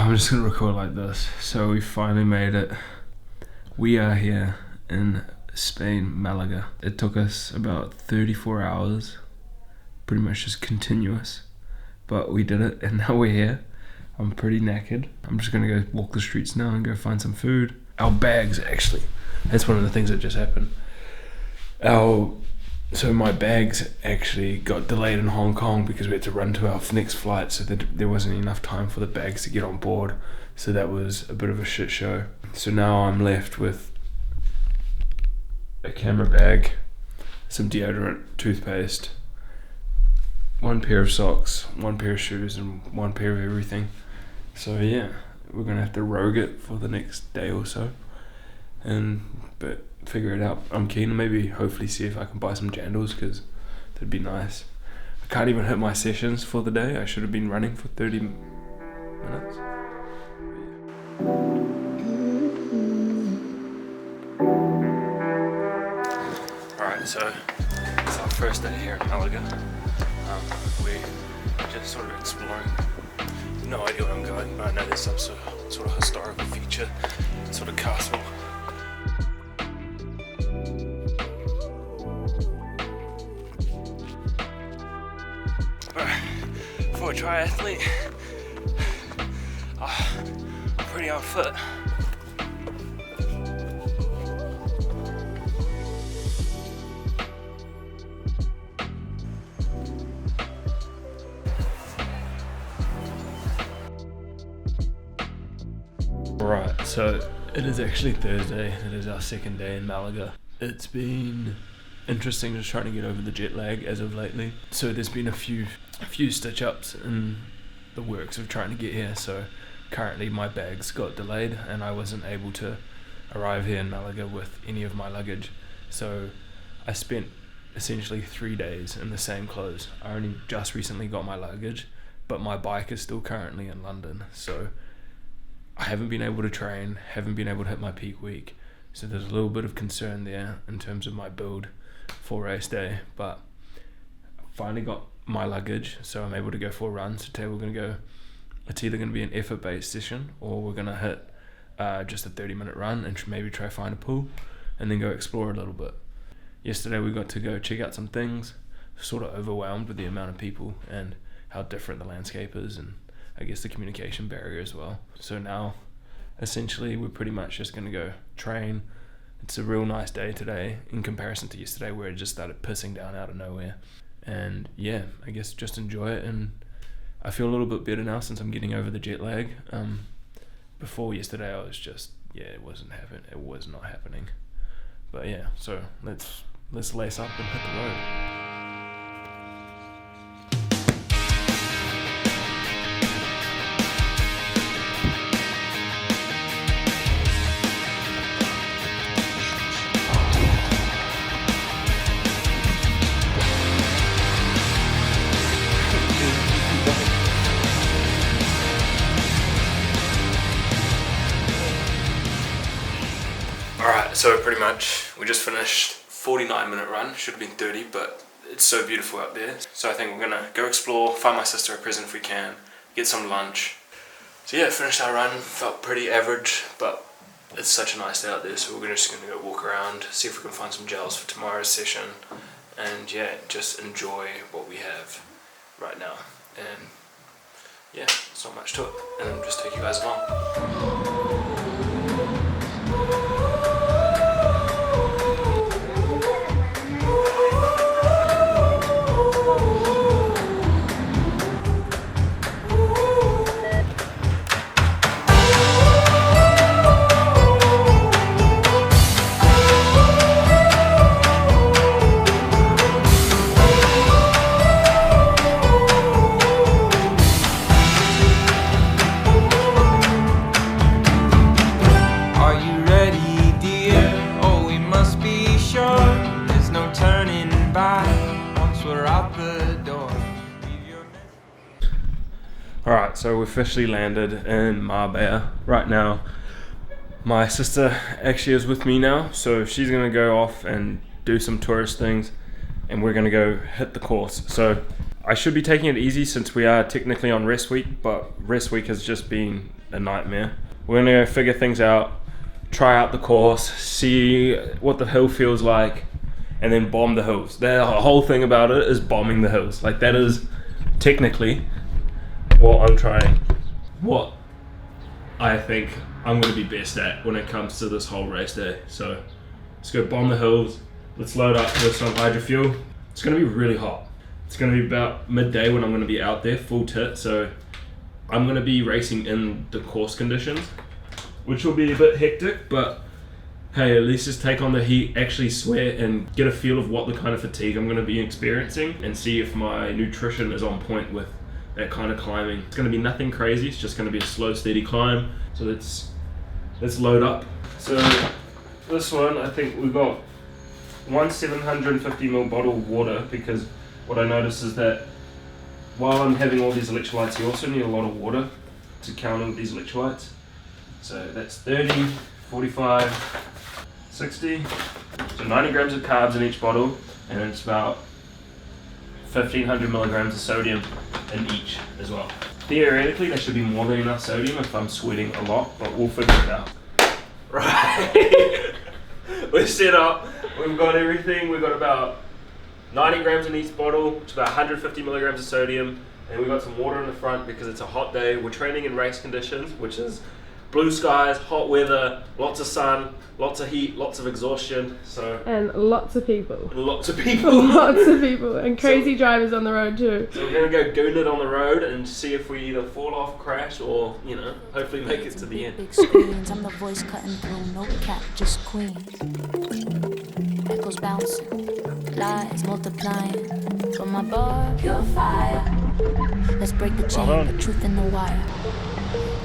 I'm just gonna record like this. So we finally made it. We are here in Spain, Malaga. It took us about 34 hours, pretty much just continuous, but we did it and now we're here. I'm pretty knackered. I'm just gonna go walk the streets now and go find some food. Our bags, actually, that's one of the things that just happened. So my bags actually got delayed in Hong Kong because we had to run to our next flight, so that there wasn't enough time for the bags to get on board. So that was a bit of a shit show. So now I'm left with a camera bag, some deodorant, toothpaste, one pair of socks, one pair of shoes, and one pair of everything. So yeah, we're gonna have to rogue it for the next day or so, but figure it out. I'm keen to maybe hopefully see if I can buy some jandals, because that'd be nice. I can't even hit my sessions for the day. I should have been running for 30 minutes. Alright, so it's our first day here in Malaga. We're just sort of exploring. No idea where I'm going, but I know there's some sort of historical feature, sort of castle. For a triathlete, I'm pretty unfit. Right, so it is actually Thursday. It is our second day in Malaga. It's been interesting just trying to get over the jet lag as of lately. So there's been a few stitch ups in the works of trying to get here. So currently my bags got delayed and I wasn't able to arrive here in Malaga with any of my luggage. So I spent essentially 3 days in the same clothes. I only just recently got my luggage, but my bike is still currently in London. So I haven't been able to train, haven't been able to hit my peak week. So there's a little bit of concern there in terms of my build for race day, but I finally got my luggage, so I'm able to go for a run. So today we're going to go, it's either going to be an effort-based session or we're going to hit just a 30-minute run and maybe try find a pool and then go explore a little bit. Yesterday we got to go check out some things, sort of overwhelmed with the amount of people and how different the landscape is, and I guess the communication barrier as well. So now essentially we're pretty much just going to go train. It's a real nice day today in comparison to yesterday where it just started pissing down out of nowhere. And yeah, I guess just enjoy it. And I feel a little bit better now since I'm getting over the jet lag. Before yesterday I was just, it was not happening. But yeah, so let's lace up and hit the road. So pretty much we just finished 49-minute run, should have been 30, but it's so beautiful out there. So I think we're gonna go explore, find my sister a present if we can, get some lunch. So yeah, finished our run, felt pretty average, but it's such a nice day out there, so we're just gonna go walk around, see if we can find some gels for tomorrow's session, and yeah, just enjoy what we have right now. And yeah, it's not much to it, and I'll just take you guys along. Alright, so we officially landed in Marbella right now. My sister actually is with me now, so she's going to go off and do some tourist things and we're going to go hit the course. So I should be taking it easy since we are technically on rest week, but rest week has just been a nightmare. We're gonna go figure things out, try out the course, see what the hill feels like, and then bomb the hills. The whole thing about it is bombing the hills. Like, that is technically what what I think I'm gonna be best at when it comes to this whole race day. So let's go bomb the hills. Let's load up with some hydro fuel. It's gonna be really hot. It's gonna be about midday when I'm gonna be out there full tit. So I'm gonna be racing in the course conditions, which will be a bit hectic, but hey, at least just take on the heat, actually sweat, and get a feel of what the kind of fatigue I'm gonna be experiencing, and see if my nutrition is on point with that kind of climbing. It's gonna be nothing crazy, it's just gonna be a slow, steady climb. So let's load up. So this one, I think we've got one 750ml bottle of water, because what I noticed is that while I'm having all these electrolytes, you also need a lot of water to counter these electrolytes. So that's 30, 45, 60. So 90 grams of carbs in each bottle, and it's about 1500 milligrams of sodium in each as well. Theoretically, there should be more than enough sodium if I'm sweating a lot, but we'll figure it out. Right. We're set up. We've got everything. We've got about 90 grams in each bottle, which is about 150 milligrams of sodium, and we've got some water in the front because it's a hot day. We're training in race conditions, which is blue skies, hot weather, lots of sun, lots of heat, lots of exhaustion. And lots of people. Lots of people. Lots of people, and crazy drivers on the road too. So we're gonna go goon it on the road and see if we either fall off, crash, or hopefully make it to the end. Big screens, I'm the voice cutting through, no cap, just queen. Echoes bouncing, lies multiplying. From my bar, pure fire. Let's break the chain, put truth in the wire.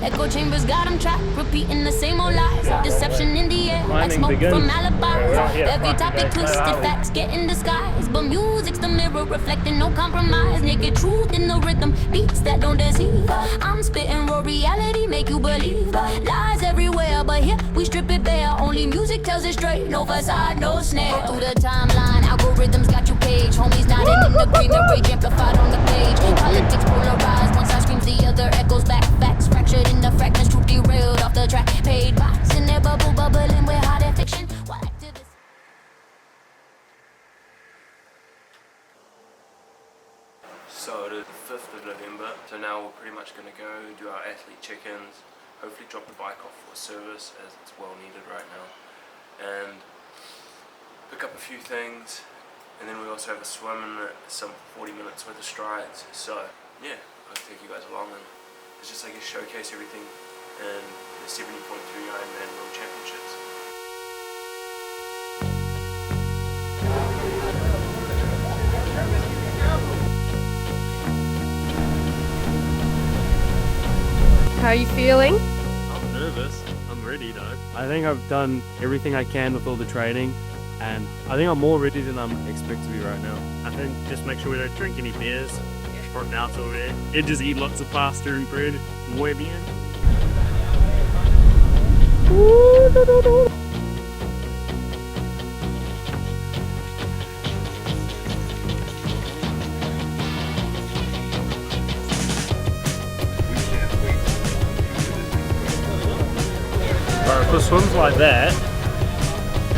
Echo chambers got them trapped, repeating the same old lies. Deception in the air, like smoke from alibis. Every topic twisted, facts get in disguise. But music's the mirror, reflecting no compromise. Naked truth in the rhythm, beats that don't deceive. I'm spitting raw reality, make you believe. Lies everywhere, but here we strip it bare. Only music tells it straight, no facade, no snare. Through the timeline, algorithms got you caged. Homies nodding in agreement, rage amplified on the page. Politics polarized, one side screams, the other echoes back. Facts fractured in the fragments, truth derailed off the track. Paid box in their bubble, bubbling with hot air fiction. While activists. So it is the 5th of November, so now we're pretty much going to go do our athlete check-ins, hopefully drop the bike off for service as it's well needed right now, and pick up a few things, and then we also have a swim and some 40 minutes worth of strides. So yeah, I'll take you guys along, and it's just like a showcase everything in the 70.3 Ironman World Championships. How are you feeling? I'm nervous. I'm ready though. I think I've done everything I can with all the training, and I think I'm more ready than I'm expected to be right now. I think just make sure we don't drink any beers. For now till there. And just eat lots of pasta and bread. Muy bien. Alright, if the swim's like that,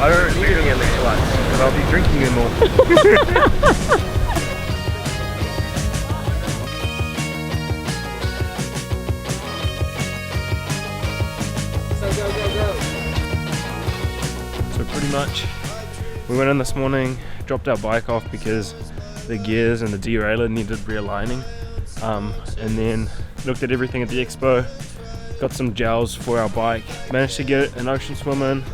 I don't need any electrolytes because I'll be drinking them all. So pretty much we went in this morning, dropped our bike off because the gears and the derailleur needed realigning, and then looked at everything at the expo, got some gels for our bike, managed to get an ocean swim in,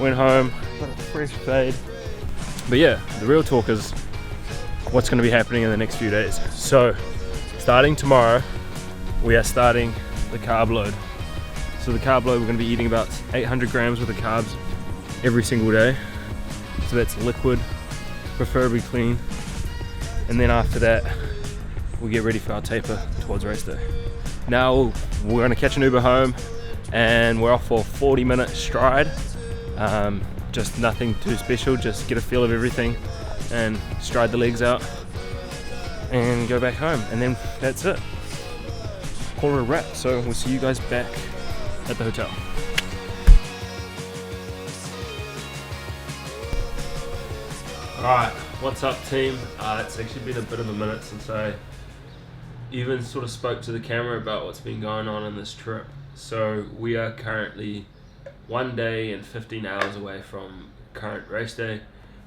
went home, got a fresh fade. But yeah, the real talk is what's going to be happening in the next few days. So starting tomorrow, we are starting the carb load. So the carb load, we're going to be eating about 800 grams worth of carbs every single day. So that's liquid, preferably clean. And then after that, we'll get ready for our taper towards race day. Now we're going to catch an Uber home and we're off for a 40-minute stride. Just nothing too special, just get a feel of everything and stride the legs out and go back home. And then that's it. call it a wrap. So we'll see you guys back at the hotel. Alright, what's up team? It's actually been a bit of a minute since I even sort of spoke to the camera about what's been going on in this trip. So we are currently 1 day and 15 hours away from current race day.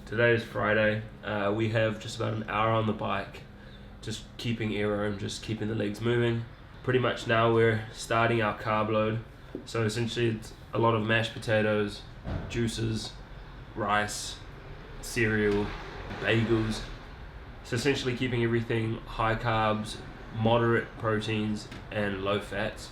Today is Friday. We have just about an hour on the bike, just keeping aero and just keeping the legs moving. Pretty much now we're starting our carb load. So essentially it's a lot of mashed potatoes, juices, rice, cereal, bagels. So essentially keeping everything high carbs, moderate proteins and low fats.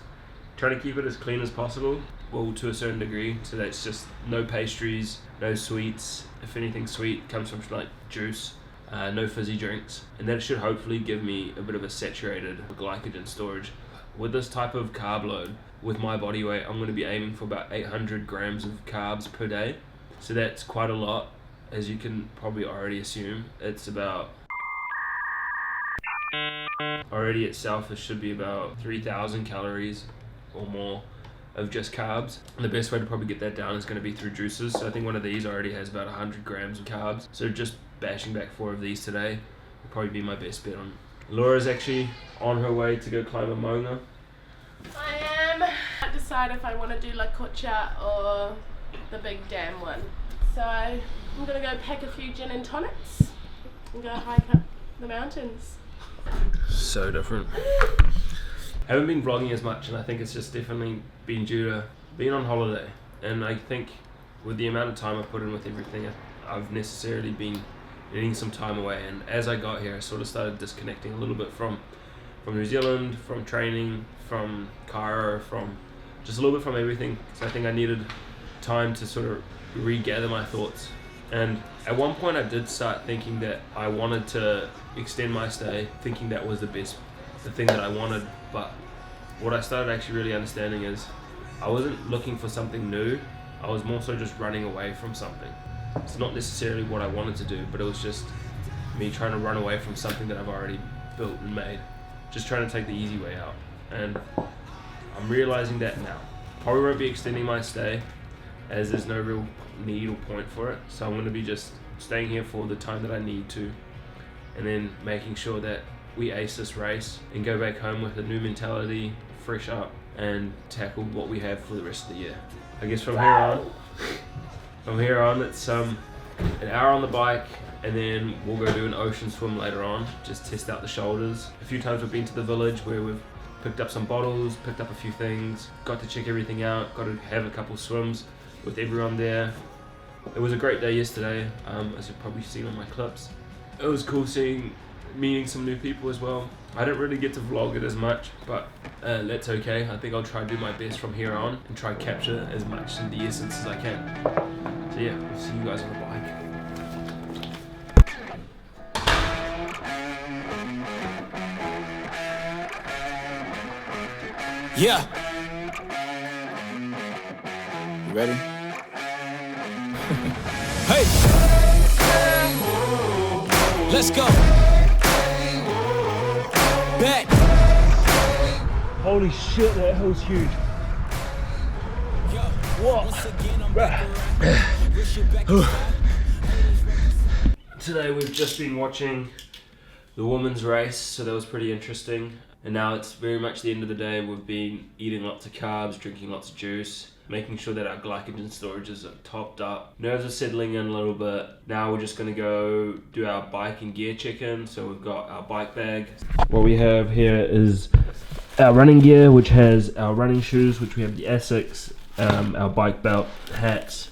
Trying to keep it as clean as possible, well, to a certain degree, so that it's just no pastries, no sweets. If anything sweet comes from like juice, no fizzy drinks, and that should hopefully give me a bit of a saturated glycogen storage. With this type of carb load, with my body weight, I'm going to be aiming for about 800 grams of carbs per day. So that's quite a lot. As you can probably already assume, it's about, already itself it should be about 3,000 calories or more of just carbs. And the best way to probably get that down is going to be through juices. So I think one of these already has about 100 grams of carbs. So just bashing back 4 of these today will probably be my best bet on. Laura's actually on her way to go climb a Maunga. I am. I decide if I want to do La Cocha or the big dam one. So I'm gonna go pack a few gin and tonics and go hike up the mountains. So different. Haven't been vlogging as much, and I think it's just definitely been due to being on holiday. And I think with the amount of time I put in with everything, I've necessarily been needing some time away. And as I got here, I sort of started disconnecting a little bit from New Zealand, from training, from KYRO, from just a little bit from everything. So I think I needed time to sort of regather my thoughts. And at one point I did start thinking that I wanted to extend my stay, thinking that was the thing that I wanted. But what I started actually really understanding is I wasn't looking for something new, I was more so just running away from something. It's not necessarily what I wanted to do, but it was just me trying to run away from something that I've already built and made, just trying to take the easy way out. And I'm realizing that now. Probably won't be extending my stay, as there's no real need or point for it. So I'm going to be just staying here for the time that I need to, and then making sure that we ace this race and go back home with a new mentality, fresh up, and tackle what we have for the rest of the year. I guess from here on it's an hour on the bike, and then we'll go do an ocean swim later on, just test out the shoulders. A few times we've been to the village where we've picked up some bottles, picked up a few things, got to check everything out, got to have a couple swims with everyone there. It was a great day yesterday, as you've probably seen on my clips. It was cool meeting some new people as well. I didn't really get to vlog it as much, but that's okay. I think I'll try to do my best from here on and try to capture as much in the essence as I can. So yeah, we'll see you guys on the bike. Yeah. You ready? Hey. Let's go. Back. Holy shit, that hill's huge. Today we've just been watching the women's race, so that was pretty interesting. And now it's very much the end of the day. We've been eating lots of carbs, drinking lots of juice, making sure that our glycogen storages are topped up. Nerves are settling in a little bit. Now we're just gonna go do our bike and gear check-in. So we've got our bike bag. What we have here is our running gear, which has our running shoes, which we have the Asics, our bike belt, hats,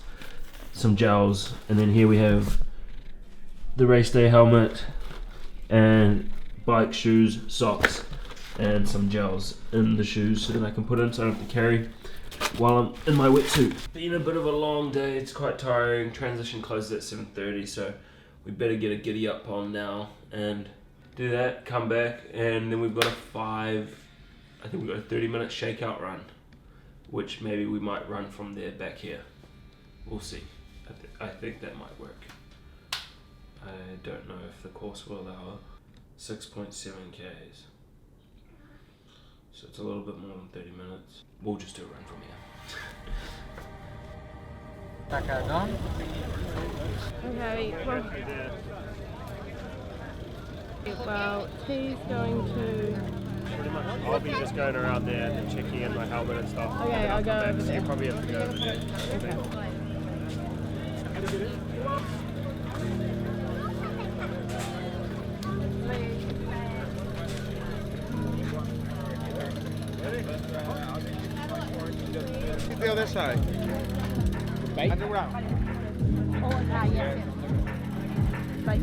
some gels, and then here we have the race day helmet and bike shoes, socks, and some gels in the shoes so that I can put in so I don't have to carry while I'm in my wetsuit. Been a bit of a long day, it's quite tiring. Transition closes at 7:30, so we better get a giddy up on now and do that, come back, and then we've got a 30-minute shakeout run, which maybe we might run from there back here. We'll see. I think that might work. I don't know if the course will allow 6.7 Ks. so it's a little bit more than 30 minutes. We'll just do a run from here. Okay, well, T's going to... Pretty much, I'll be just going around there and checking in my helmet and stuff. Okay, I'll go over there. You probably have to go over there. The other side. Bait? Underground. Oh, yeah. Bait.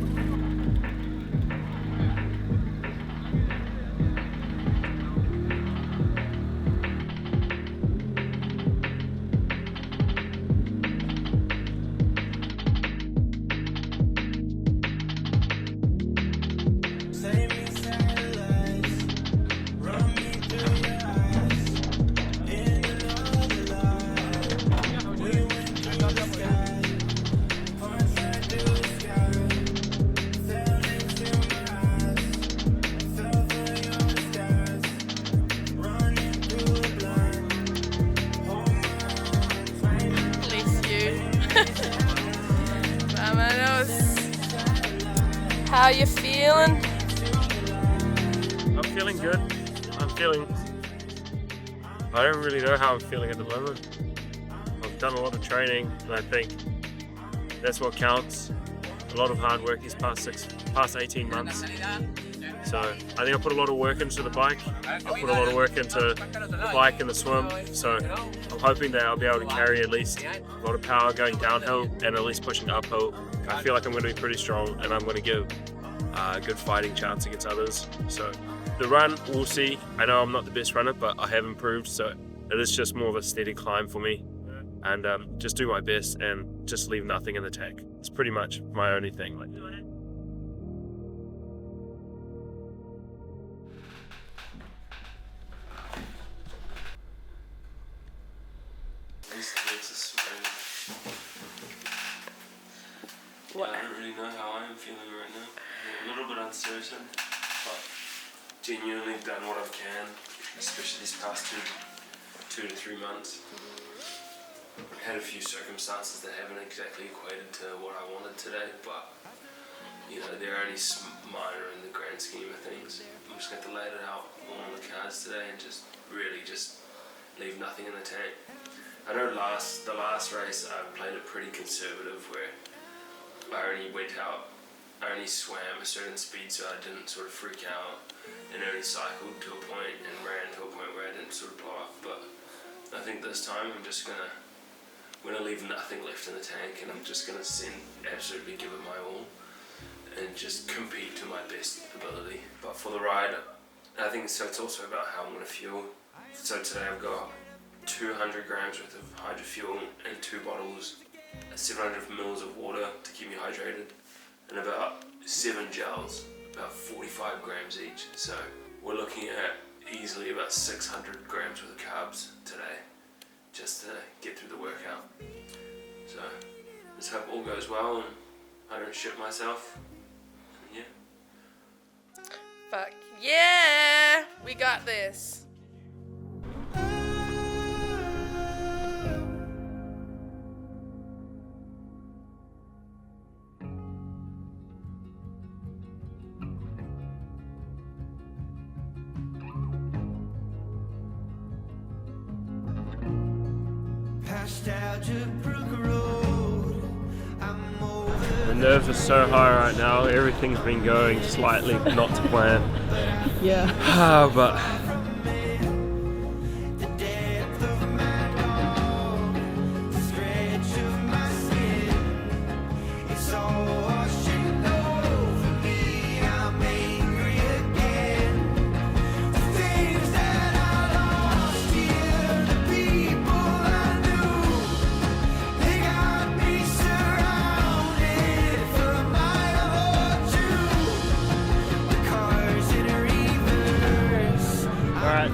How you feeling? I'm feeling good. I don't really know how I'm feeling at the moment. I've done a lot of training and I think that's what counts. A lot of hard work these past 18 months. So I think I put a lot of work into the bike. I put a lot of work into the bike and the swim. So I'm hoping that I'll be able to carry at least a lot of power going downhill and at least pushing uphill. I feel like I'm going to be pretty strong and I'm going to give a good fighting chance against others. So the run, we'll see. I know I'm not the best runner, but I have improved. So it is just more of a steady climb for me. And just do my best and just leave nothing in the tank. It's pretty much my only thing. What? I don't really know how I am feeling right now. I'm a little bit uncertain, but genuinely done what I can, especially these past two to 3 months. Had a few circumstances that haven't exactly equated to what I wanted today, but you know, they're only minor in the grand scheme of things. I'm just going to lay it out all on the cards today and just really just leave nothing in the tank. I know the last race I played it pretty conservative, where I only swam a certain speed so I didn't sort of freak out, and only cycled to a point and ran to a point where I didn't sort of blow up. But I think this time I'm gonna leave nothing left in the tank, and I'm just gonna absolutely give it my all and just compete to my best ability. But for the ride, I think so it's also about how I'm gonna fuel. So today I've got 200 grams worth of hydro fuel and 2 bottles, 700 mils of water to keep me hydrated, and about 7 gels, about 45 grams each. So we're looking at easily about 600 grams worth of carbs today, just to get through the workout. So let's hope all goes well and I don't shit myself. And yeah. Fuck yeah! We got this. The nerves are so high right now. Everything's been going slightly not to plan. Yeah. But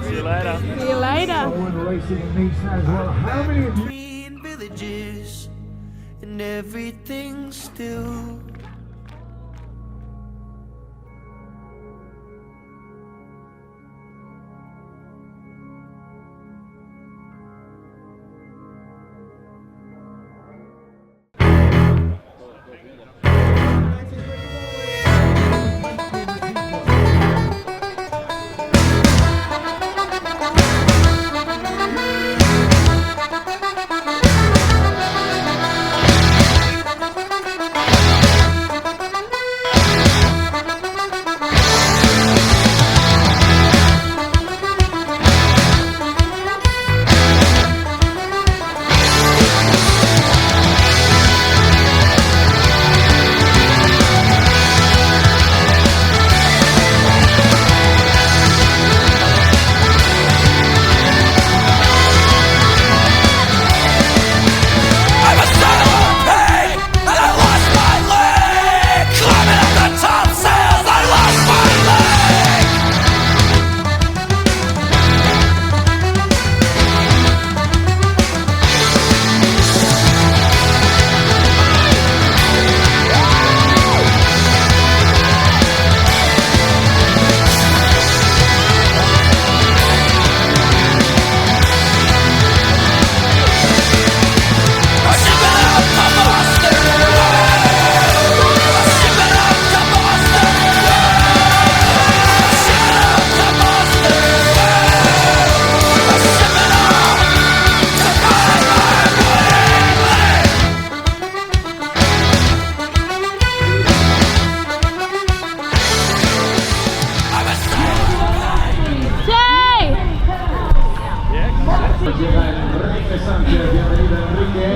see you later. See you later. Green villages and everything still. Enrique Sanchez, bienvenido Enrique.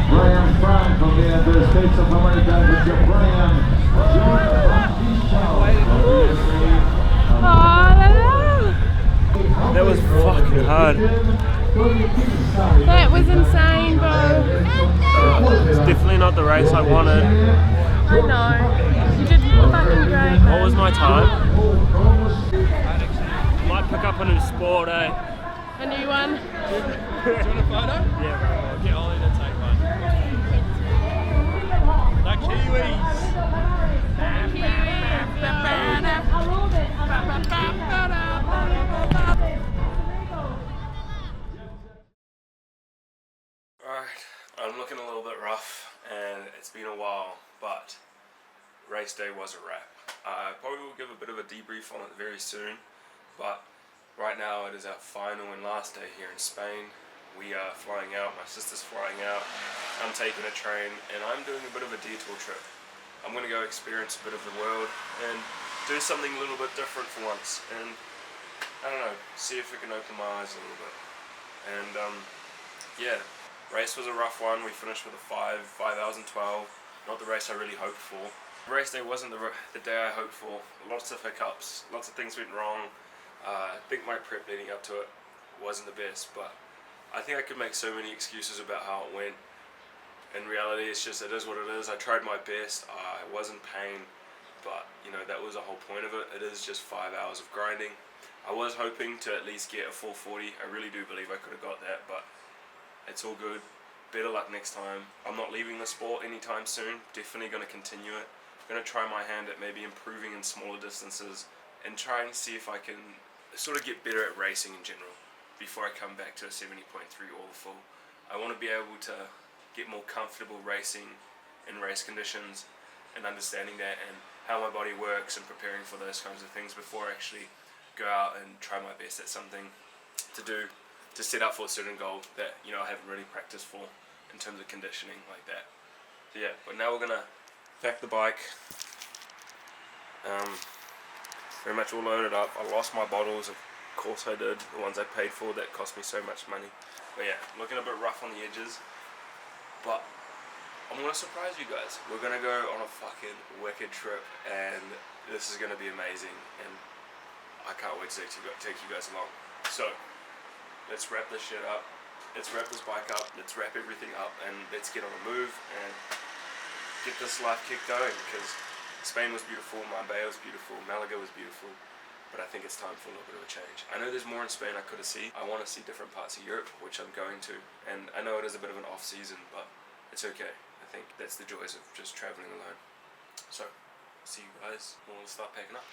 Brian Frank from the States of America, Mr. Brian. That was fucking hard. That was insane, bro. It's definitely not the race I wanted. I know. You did fucking great, man. What was my time? Might pick up a new sport, eh? A new one? Do you want a photo? Yeah, bro. Get Ollie to take one. The Kiwis. Alright, I'm looking a little bit rough and it's been a while, but race day was a wrap. I probably will give a bit of a debrief on it very soon, but right now it is our final and last day here in Spain. We are flying out, my sister's flying out, I'm taking a train and I'm doing a bit of a detour trip. I'm going to go experience a bit of the world and do something a little bit different for once and I don't know, see if it can open my eyes a little bit. And yeah, race was a rough one. We finished with a 5 hours and 12, not the race I really hoped for. Race day wasn't the day I hoped for. Lots of hiccups, lots of things went wrong. I think my prep leading up to it wasn't the best, but I think I could make so many excuses about how it went. In reality, it is what it is. I tried my best. I was in pain, but you know, that was the whole point of it. It is just 5 hours of grinding. I was hoping to at least get a full 40. I really do believe I could have got that, but it's all good. Better luck next time. I'm not leaving the sport anytime soon. Definitely going to continue it. I'm going to try my hand at maybe improving in smaller distances and try and see if I can sort of get better at racing in general before I come back to a 70.3 or the full. I want to be able to get more comfortable racing in race conditions and understanding that and how my body works and preparing for those kinds of things before I actually go out and try my best at something to do to set up for a certain goal that, you know, I haven't really practiced for in terms of conditioning like that. So yeah, but now we're gonna pack the bike. Very much all loaded up. I lost my bottles, of course I did, the ones I paid for that cost me so much money. But yeah, looking a bit rough on the edges, but I'm gonna surprise you guys. We're gonna go on a fucking wicked trip and this is gonna be amazing and I can't wait to take you guys along. So let's wrap this shit up. Let's wrap this bike up. Let's wrap everything up and let's get on a move and get this life kicked going, because Spain was beautiful, Marbella was beautiful, Malaga was beautiful, but I think it's time for a little bit of a change. I know there's more in Spain I could have seen. I want to see different parts of Europe, which I'm going to, and I know it is a bit of an off season, but it's okay. I think that's the joys of just traveling alone. So, see you guys when we'll start packing up.